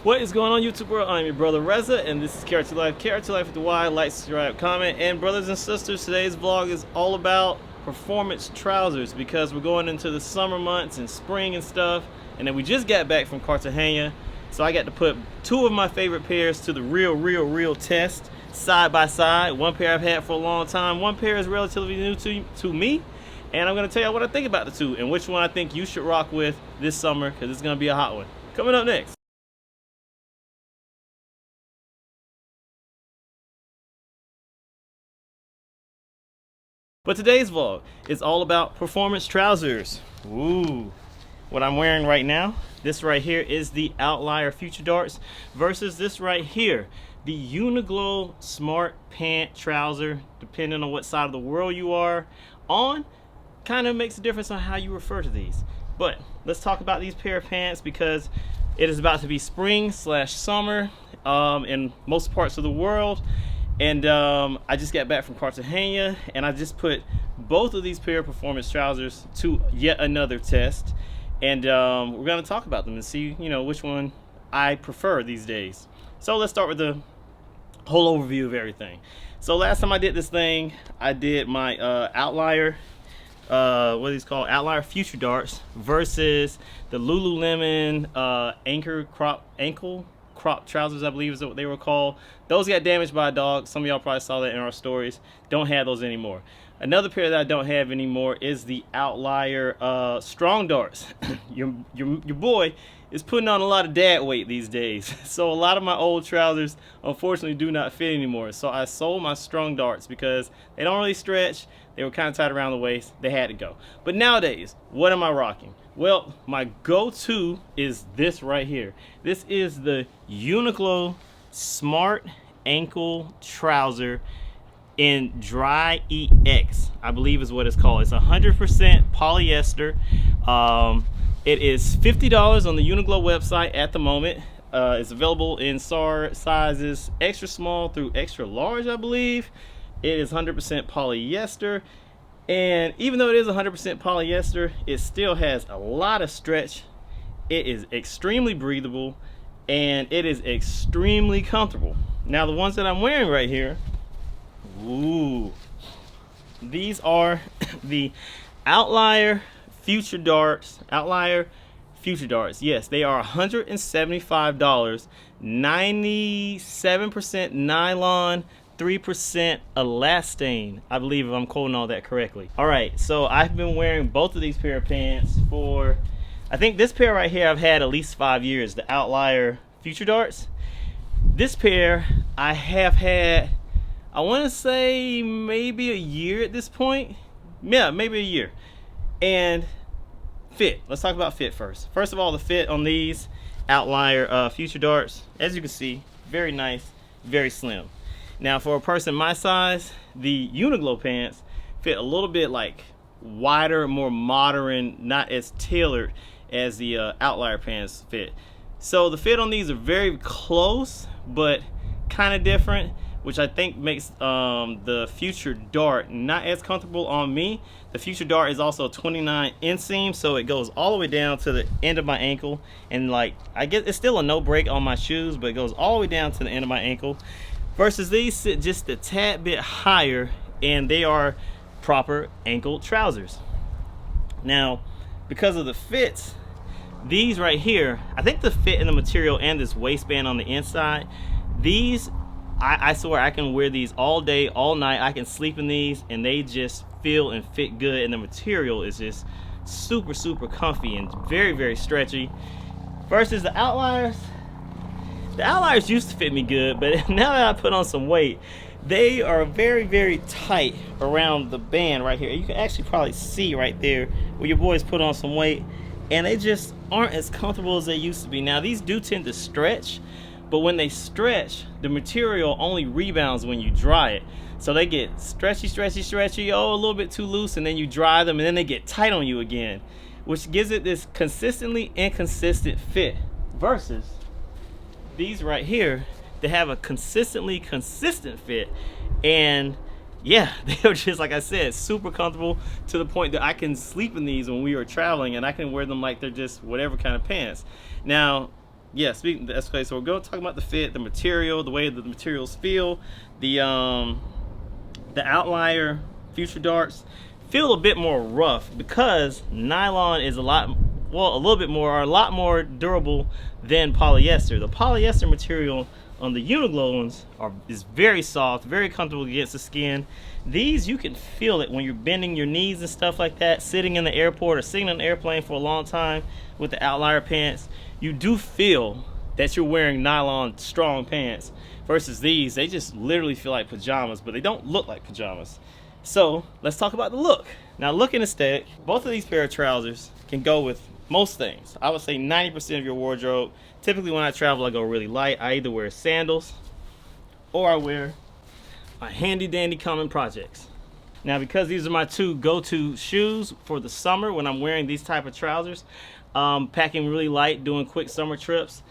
What is going on, YouTube world? I'm your brother Reza, and this is KRTLYFE. KRTLYFE with the Y. Like, subscribe, comment, and brothers and sisters, today's vlog is all about performance trousers because we're going into the summer months and spring and stuff. And then we just got back from Cartagena, so I got to put two of my favorite pairs to the real test side by side. One pair I've had for a long time. One pair is relatively new to me, and I'm going to tell you what I think about the two and which one I think you should rock with this summer because it's going to be a hot one. Coming up next. But today's vlog is all about performance trousers. Ooh. What I'm wearing right now, this right here is the Outlier Futuredarts versus this right here, the Uniqlo Smart Pant Trouser. Depending on what side of the world you are on, kind of makes a difference on how you refer to these. But let's talk about these pair of pants because it is about to be spring / summer in most parts of the world. And I just got back from Cartagena, and I just put both of these pair of performance trousers to yet another test. And we're gonna talk about them and see, which one I prefer these days. So let's start with the whole overview of everything. So last time I did this thing, I did my Outlier, what are these called? Outlier Futuredarts versus the Lululemon ankle crop trousers, I believe is what they were called. Those got damaged by a dog. Some of y'all probably saw that in our stories. Don't have those anymore. Another pair that I don't have anymore is the Outlier Strong Darts. your boy is putting on a lot of dad weight these days. So a lot of my old trousers unfortunately do not fit anymore. So I sold my Strong Darts because they don't really stretch. They were kind of tight around the waist. They had to go. But nowadays, what am I rocking? Well, my go-to is this right here. This is the Uniqlo Smart Ankle Trouser in Dry EX, I believe is what it's called. It's 100% polyester. It is $50 on the Uniqlo website at the moment. It's available in sizes extra small through extra large, I believe. It is 100% polyester. And even though it is 100% polyester, it still has a lot of stretch. It is extremely breathable, and it is extremely comfortable. Now the ones that I'm wearing right here, ooh, these are the Outlier Futuredarts. Outlier Futuredarts. Yes, they are $175, 97% nylon, 3% elastane, I believe, if I'm quoting all that correctly. All right, so I've been wearing both of these pair of pants for, I think this pair right here I've had at least 5 years, the Outlier Futuredarts. This pair I have had, I want to say maybe a year at this point. Yeah, maybe a year. And fit, let's talk about fit first. First of all, the fit on these Outlier Futuredarts, as you can see, very nice, very slim. Now for a person my size, the Uniqlo pants fit a little bit like wider, more modern, not as tailored as the Outlier pants fit. So the fit on these are very close, but kind of different, which I think makes the Futurdart not as comfortable on me. The Futurdart is also a 29 inseam, so it goes all the way down to the end of my ankle, and like I guess it's still a no break on my shoes, but it goes all the way down to the end of my ankle. Versus these sit just a tad bit higher, and they are proper ankle trousers. Now, because of the fits, these right here, I think the fit in the material and this waistband on the inside, these, I swear I can wear these all day, all night. I can sleep in these, and they just feel and fit good, and the material is just super comfy and very stretchy. Versus the Outliers. The Outliers used to fit me good, but now that I put on some weight, they are very tight around the band right here. You can actually probably see right there where your boys put on some weight, and they just aren't as comfortable as they used to be. Now these do tend to stretch, but when they stretch, the material only rebounds when you dry it. So they get stretchy, oh, a little bit too loose, and then you dry them, and then they get tight on you again, which gives it this consistently inconsistent fit. Versus these right here, they have a consistently consistent fit, and yeah, they're just, like I said, super comfortable to the point that I can sleep in these when we are traveling, and I can wear them like they're just whatever kind of pants. Now, yeah, speaking. Okay, so we're going to talk about the fit, the material, the way that the materials feel. The Outlier Future Darts feel a bit more rough because nylon is a lot, well, a little bit more, or a lot more durable than polyester. The polyester material on the Uniqlo ones is very soft, very comfortable against the skin. These, you can feel it when you're bending your knees and stuff like that, sitting in the airport or sitting on an airplane for a long time with the Outlier pants. You do feel that you're wearing nylon strong pants versus these. They just literally feel like pajamas, but they don't look like pajamas. So let's talk about the look. Now, look and aesthetic, both of these pair of trousers can go with most things. I would say 90% of your wardrobe. Typically when I travel, I go really light. I either wear sandals or I wear my handy dandy common projects. Now, because these are my two go-to shoes for the summer when I'm wearing these type of trousers, packing really light, doing quick summer trips,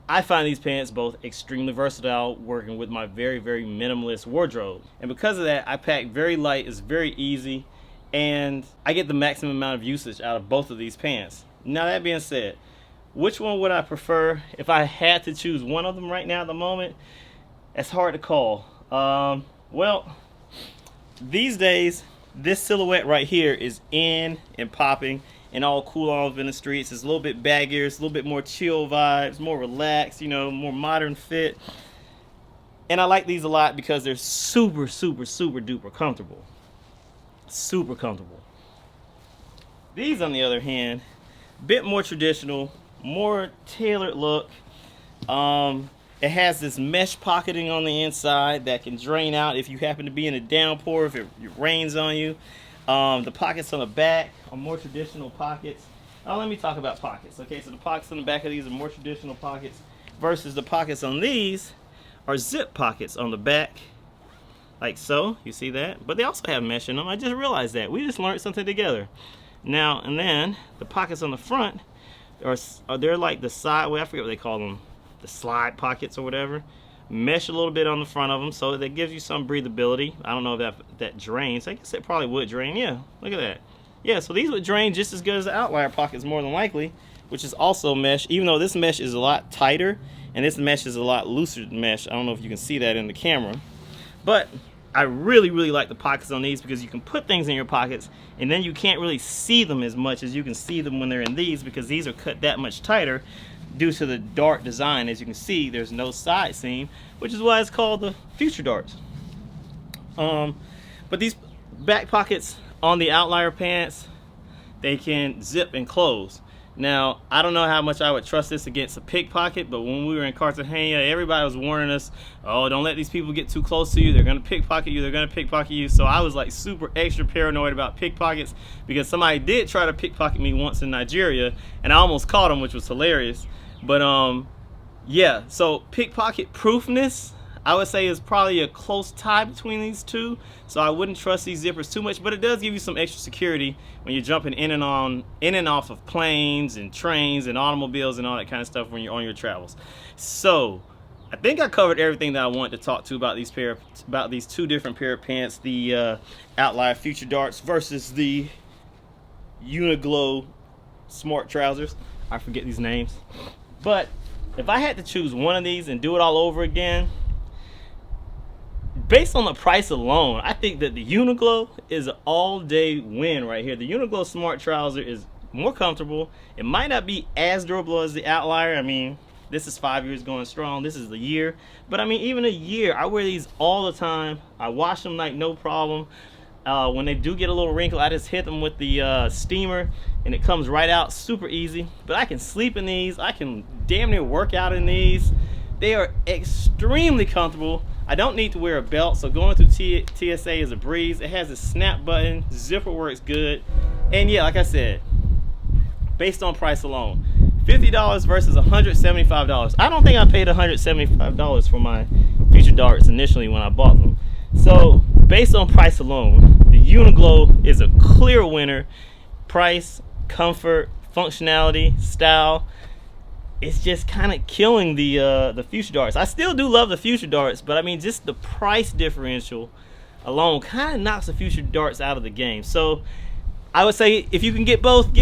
I find these pants both extremely versatile working with my very, very minimalist wardrobe. And because of that, I pack very light, it's very easy, and I get the maximum amount of usage out of both of these pants. Now, that being said, which one would I prefer if I had to choose one of them right now at the moment? It's hard to call. Well, these days, this silhouette right here is in and popping and all cool off in the streets. It's a little bit baggier, it's a little bit more chill vibes, more relaxed, you know, more modern fit. And I like these a lot because they're super, super, super duper comfortable. Super comfortable. These, on the other hand, a bit more traditional, more tailored look. It has this mesh pocketing on the inside that can drain out if you happen to be in a downpour, if it rains on you. The pockets on the back are more traditional pockets. Now let me talk about pockets. Okay, so the pockets on the back of these are more traditional pockets versus the pockets on these are zip pockets on the back, like so. You see that? But they also have mesh in them. I just realized that. We just learned something together. Now, and then the pockets on the front are they're like the side, well, I forget what they call them, the slide pockets or whatever. Mesh a little bit on the front of them so that gives you some breathability. I don't know if that drains. I guess it probably would drain. Yeah, look at that. Yeah, so these would drain just as good as the Outlier pockets more than likely, which is also mesh, even though this mesh is a lot tighter and this mesh is a lot looser mesh. I don't know if you can see that in the camera, but I really, really like the pockets on these because you can put things in your pockets and then you can't really see them as much as you can see them when they're in these, because these are cut that much tighter due to the dart design. As you can see, there's no side seam, which is why it's called the Future Darts. But these back pockets on the Outlier pants, they can zip and close. Now, I don't know how much I would trust this against a pickpocket, but when we were in Cartagena, everybody was warning us, oh, don't let these people get too close to you. They're going to pickpocket you. They're going to pickpocket you. So I was like super extra paranoid about pickpockets because somebody did try to pickpocket me once in Nigeria, and I almost caught him, which was hilarious. But yeah, so pickpocket proofness, I would say, is probably a close tie between these two. So I wouldn't trust these zippers too much, but it does give you some extra security when you're jumping in and off of planes and trains and automobiles and all that kind of stuff when you're on your travels. So I think I covered everything that I wanted to talk to about these two different pair of pants, the Outlier Future Darts versus the Uniqlo Smart Trousers. I forget these names. But if I had to choose one of these and do it all over again, based on the price alone, I think that the Uniqlo is an all-day win right here. The Uniqlo Smart Trouser is more comfortable. It might not be as durable as the Outlier. I mean, this is 5 years going strong. This is the year. But I mean, even a year, I wear these all the time. I wash them like no problem. When they do get a little wrinkle, I just hit them with the steamer and it comes right out super easy. But I can sleep in these. I can damn near work out in these. They are extremely comfortable. I don't need to wear a belt, so going through TSA is a breeze. It has a snap button, zipper works good. And yeah, like I said, based on price alone, $50 versus $175. I don't think I paid $175 for my Future Darts initially when I bought them. So based on price alone, the Uniqlo is a clear winner. Price, comfort, functionality, style. It's just kind of killing the Future Darts. I still do love the Future Darts, but I mean, just the price differential alone kind of knocks the Future Darts out of the game. So I would say if you can get both,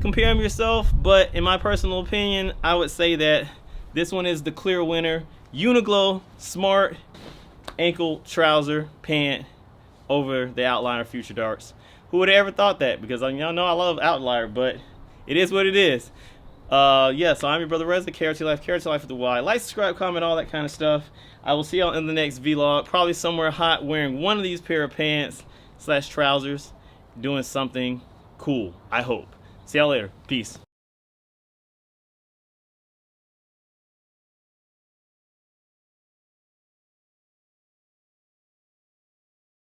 compare them yourself. But in my personal opinion, I would say that this one is the clear winner. Uniqlo Smart Ankle Trouser Pant over the Outlier Futuredarts. Who would have ever thought that? Because y'all know I love Outlier, but it is what it is. Yeah, so I'm your brother Reza, KRTLYFE, KRTLYFE with the Y. Like, subscribe, comment, all that kind of stuff. I will see y'all in the next vlog, probably somewhere hot, wearing one of these pair of pants / trousers, doing something cool, I hope. See y'all later. Peace.